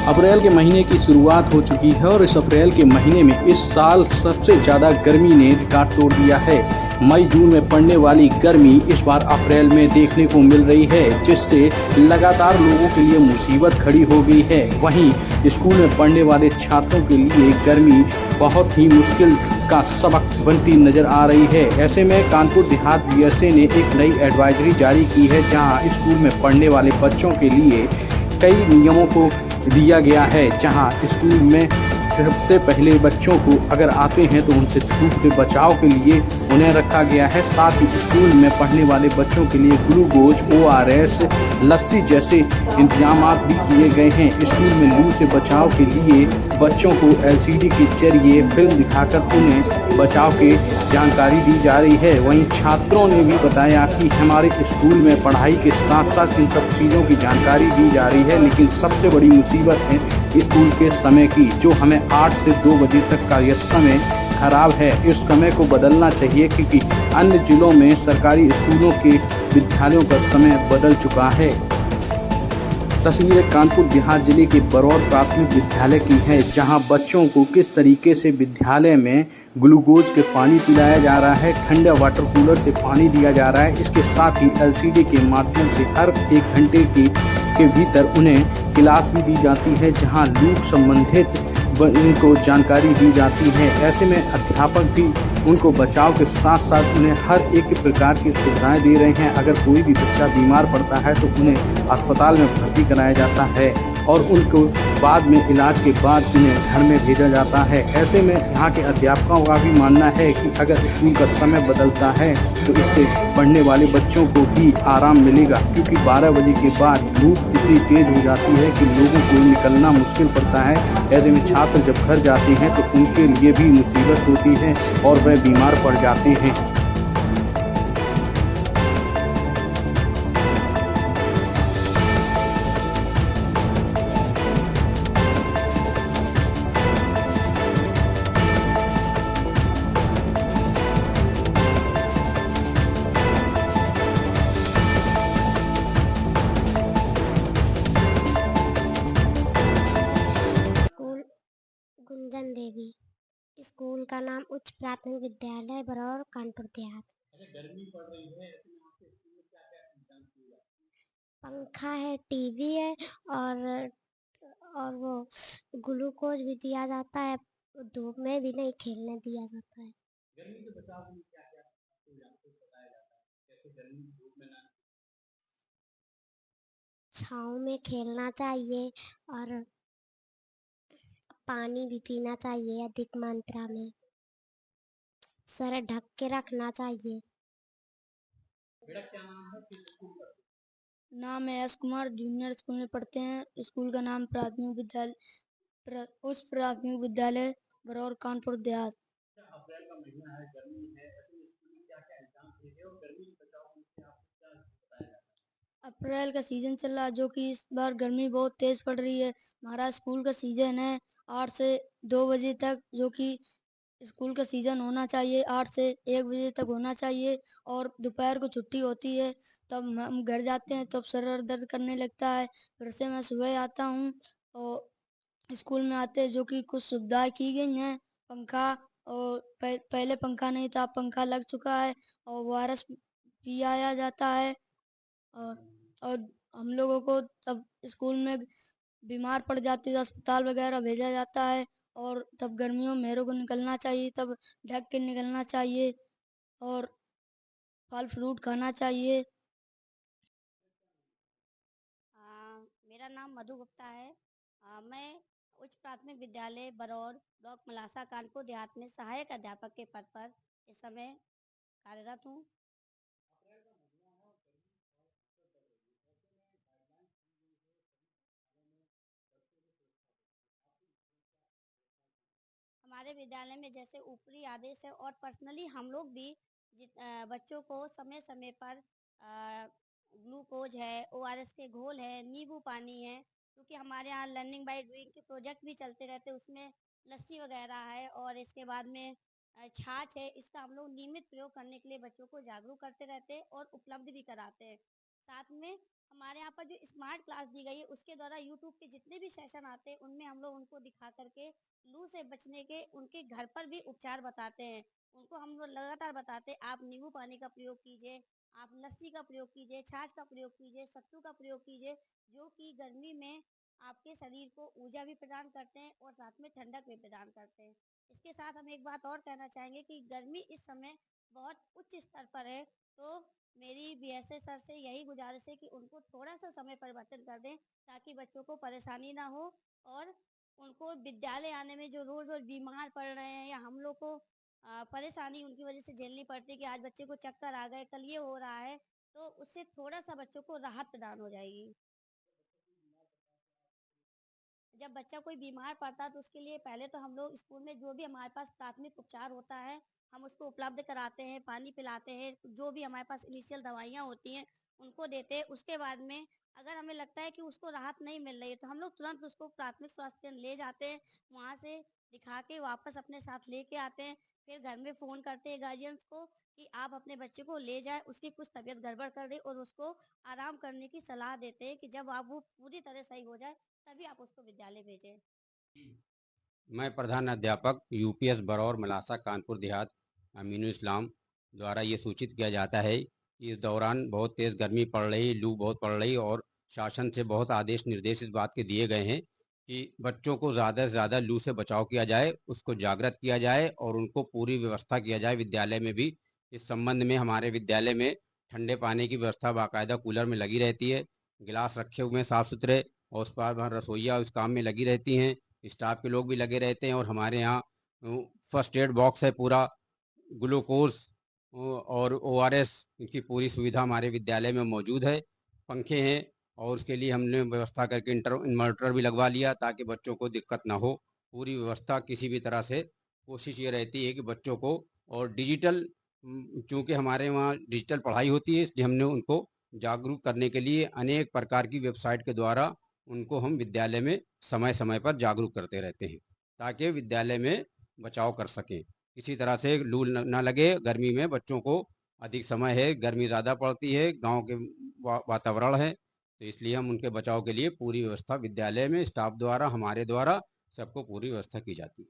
अप्रैल के महीने की शुरुआत हो चुकी है और इस अप्रैल के महीने में इस साल सबसे ज़्यादा गर्मी ने रिकॉर्ड तोड़ दिया है। मई जून में पड़ने वाली गर्मी इस बार अप्रैल में देखने को मिल रही है, जिससे लगातार लोगों के लिए मुसीबत खड़ी हो गई है। वहीं स्कूल में पढ़ने वाले छात्रों के लिए गर्मी बहुत ही मुश्किल का सबक बनती नजर आ रही है। ऐसे में कानपुर देहात बीएसए ने एक नई एडवाइजरी जारी की है, जहां स्कूल में पढ़ने वाले बच्चों के लिए कई नियमों को दिया गया है। जहां स्कूल में सबसे पहले बच्चों को अगर आते हैं तो उनसे धूप से बचाव के लिए उन्हें रखा गया है। साथ ही स्कूल में पढ़ने वाले बच्चों के लिए ग्लूकोज, ओआरएस, लस्सी जैसे इंतजाम भी किए गए हैं। स्कूल में लू से बचाव के लिए बच्चों को एलसीडी के जरिए फिल्म दिखाकर उन्हें बचाव की जानकारी दी जा रही है। वहीं छात्रों ने भी बताया कि हमारे स्कूल में पढ़ाई के साथ साथ इन सब चीज़ों की जानकारी दी जा रही है, लेकिन सबसे बड़ी मुसीबत है स्कूल के समय की, जो हमें 8 से 2 बजे तक का यह समय खराब है। इस समय को बदलना चाहिए, क्योंकि अन्य जिलों में सरकारी स्कूलों के विद्यालयों का समय बदल चुका है। तस्वीरें कानपुर देहात जिले के बरौर प्राथमिक विद्यालय की हैं, जहां बच्चों को किस तरीके से विद्यालय में ग्लूकोज के पानी पिलाया जा रहा है, ठंडा वाटर कूलर से पानी दिया जा रहा है। इसके साथ ही एलसीडी के माध्यम से हर 1 घंटे के भीतर उन्हें क्लास भी दी जाती है, जहां लू संबंधित इनको जानकारी दी जाती है। ऐसे में अध्यापक भी उनको बचाव के साथ साथ उन्हें हर एक प्रकार की सुविधाएं दे रहे हैं। अगर कोई भी बच्चा बीमार पड़ता है तो उन्हें अस्पताल में भर्ती कराया जाता है और उनको बाद में इलाज के बाद उन्हें घर में भेजा जाता है। ऐसे में यहाँ के अध्यापकों का भी मानना है कि अगर स्कूल का समय बदलता है तो इससे पढ़ने वाले बच्चों को भी आराम मिलेगा, क्योंकि 12 बजे के बाद धूप इतनी तेज हो जाती है कि लोगों को निकलना मुश्किल पड़ता है। ऐसे में छात्र जब घर जाते हैं तो उनके लिए भी मुसीबत होती है और वह बीमार पड़ जाते हैं। स्कूल गुंजन देवी। स्कूल का नाम उच्च प्राथमिक विद्यालय बरौर कानपुर देहात। पंखा है, टीवी है और वो ग्लूकोज भी दिया जाता है। धूप में भी नहीं खेलने दिया जाता है। छाँव में खेलना चाहिए और पानी भी पीना चाहिए अधिक मात्रा में। सर ढक के रखना चाहिए। नाम है एस कुमार, जूनियर स्कूल में पढ़ते हैं। स्कूल का नाम प्राथमिक विद्यालय उच्च प्राथमिक विद्यालय बरौर कानपुर देहात। अप्रैल का महीना है, गर्मी है, ऐसे में स्कूल में क्या-क्या इंतजाम किए गए और गर्मी से बचाव के लिए आपको क्या बताया जाता है? अप्रैल का सीजन चल रहा है, जो कि इस बार गर्मी बहुत तेज पड़ रही है। हमारा स्कूल का सीजन है 8 से 2 बजे तक, जो कि स्कूल का सीजन होना चाहिए 8 से 1 बजे तक होना चाहिए। और दोपहर को छुट्टी होती है, तब हम घर जाते हैं, तब सर दर्द करने लगता है। फिर से मैं सुबह आता हूँ और स्कूल में आते हैं, जो कि कुछ सुविधाएं की गई हैं। पंखा और पहले पंखा नहीं था, पंखा लग चुका है और ओआरएस पियाया जाता है। और हम लोगों को तब स्कूल में बीमार पड़ जाती है तो अस्पताल वगैरह भेजा जाता है। और तब गर्मियों में मेरे को निकलना चाहिए, तब ढक के निकलना चाहिए और फल फ्रूट खाना चाहिए। मेरा नाम मधु गुप्ता है। मैं उच्च प्राथमिक विद्यालय बरौर ब्लॉक मलासा कानपुर देहात में सहायक अध्यापक के पद पर इस समय कार्यरत हूँ। हमारे विद्यालय में जैसे ऊपरी आदेश है और पर्सनली हम लोग भी बच्चों को समय समय पर ग्लूकोज है, ओआरएस के घोल है, नींबू पानी है, क्योंकि हमारे यहाँ लर्निंग बाय डूइंग के प्रोजेक्ट भी चलते रहते हैं। उसमें लस्सी वगैरह है और इसके बाद में छाछ है। इसका हम लोग नियमित प्रयोग करने के लिए बच्चों को जागरूक करते रहते हैं और उपलब्ध भी कराते हैं। साथ में हमारे यहाँ पर जो स्मार्ट क्लास दी गई है उसके द्वारा यूट्यूब के जितने भी सेशन आते हैं उनमें हम लोग उनको दिखा करके लू से बचने के उनके घर पर भी उपचार बताते हैं। उनको हम लोग लगातार बताते हैं आप नींबू पानी का प्रयोग कीजिए, आप लस्सी का प्रयोग कीजिए, छाछ का प्रयोग कीजिए, सत्तू का प्रयोग कीजिए, जो कि गर्मी में आपके शरीर को ऊर्जा भी प्रदान करते हैं और साथ में ठंडक भी प्रदान करते हैं। इसके साथ हम एक बात और कहना चाहेंगे कि गर्मी इस समय बहुत उच्च स्तर पर है, तो मेरी बीएसए सर से यही गुजारिश है कि उनको थोड़ा-सा समय परिवर्तन कर दें, ताकि बच्चों को परेशानी ना हो और उनको विद्यालय आने में जो रोज़-रोज़ बीमार पड़ रहे हैं या हम लोग को परेशानी उनकी वज़ह से झेलनी पड़ती है कि आज बच्चे को चक्कर आ गए, कल ये हो रहा है, तो उससे थोड़ा-सा बच्चों को राहत प्रदान हो जाएगी। जब बच्चा कोई बीमार पड़ता है तो उसके लिए पहले तो हम लोग स्कूल में जो भी हमारे पास प्राथमिक उपचार होता है, हम उसको उपलब्ध कराते हैं, पानी पिलाते हैं, जो भी हमारे पास इनिशियल दवाइयाँ होती हैं, उनको देते हैं। उसके बाद में अगर हमें लगता है कि उसको राहत नहीं मिल रही है, तो हम लोग तुरंत उसको प्राथमिक स्वास्थ्य केंद्र ले जाते हैं, वहाँ से दिखा के वापस अपने साथ लेके आते हैं। फिर घर में फ़ोन करते हैं गार्जियंस को कि आप अपने बच्चे को ले जाएँ, उसकी कुछ तबीयत गड़बड़ कर रही और उसको आराम करने की सलाह देते हैं कि जब आप वो पूरी तरह सही हो जाए, तभी आप उसको विद्यालय भेजें। मैं प्रधान अध्यापक यूपीएस बरौर मलासा कानपुर देहात अमीनुल इस्लाम द्वारा ये सूचित किया जाता है कि इस दौरान बहुत तेज़ गर्मी पड़ रही, लू बहुत पड़ रही और शासन से बहुत आदेश निर्देश इस बात के दिए गए हैं कि बच्चों को ज़्यादा से ज़्यादा लू से बचाव किया जाए, उसको जागृत किया जाए और उनको पूरी व्यवस्था किया जाए विद्यालय में भी। इस संबंध में हमारे विद्यालय में ठंडे पानी की व्यवस्था बाकायदा कूलर में लगी रहती है, गिलास रखे हुए हैं साफ़ सुथरे और उस पर रसोइया उस काम में लगी रहती हैं, स्टाफ के लोग भी लगे रहते हैं और हमारे यहाँ फर्स्ट एड बॉक्स है पूरा, ग्लूकोज और ओआरएस की पूरी सुविधा हमारे विद्यालय में मौजूद है। पंखे हैं और उसके लिए हमने व्यवस्था करके इन्वर्टर भी लगवा लिया ताकि बच्चों को दिक्कत ना हो। पूरी व्यवस्था किसी भी तरह से कोशिश ये रहती है कि बच्चों को और डिजिटल चूँकि हमारे वहाँ डिजिटल पढ़ाई होती है इसलिए हमने उनको जागरूक करने के लिए अनेक प्रकार की वेबसाइट के द्वारा उनको हम विद्यालय में समय समय पर जागरूक करते रहते हैं ताकि विद्यालय में बचाव कर सकें, किसी तरह से लू न लगे। गर्मी में बच्चों को अधिक समय है, गर्मी ज़्यादा पड़ती है, गांव के वातावरण है, तो इसलिए हम उनके बचाव के लिए पूरी व्यवस्था विद्यालय में स्टाफ द्वारा हमारे द्वारा सबको पूरी व्यवस्था की जाती है।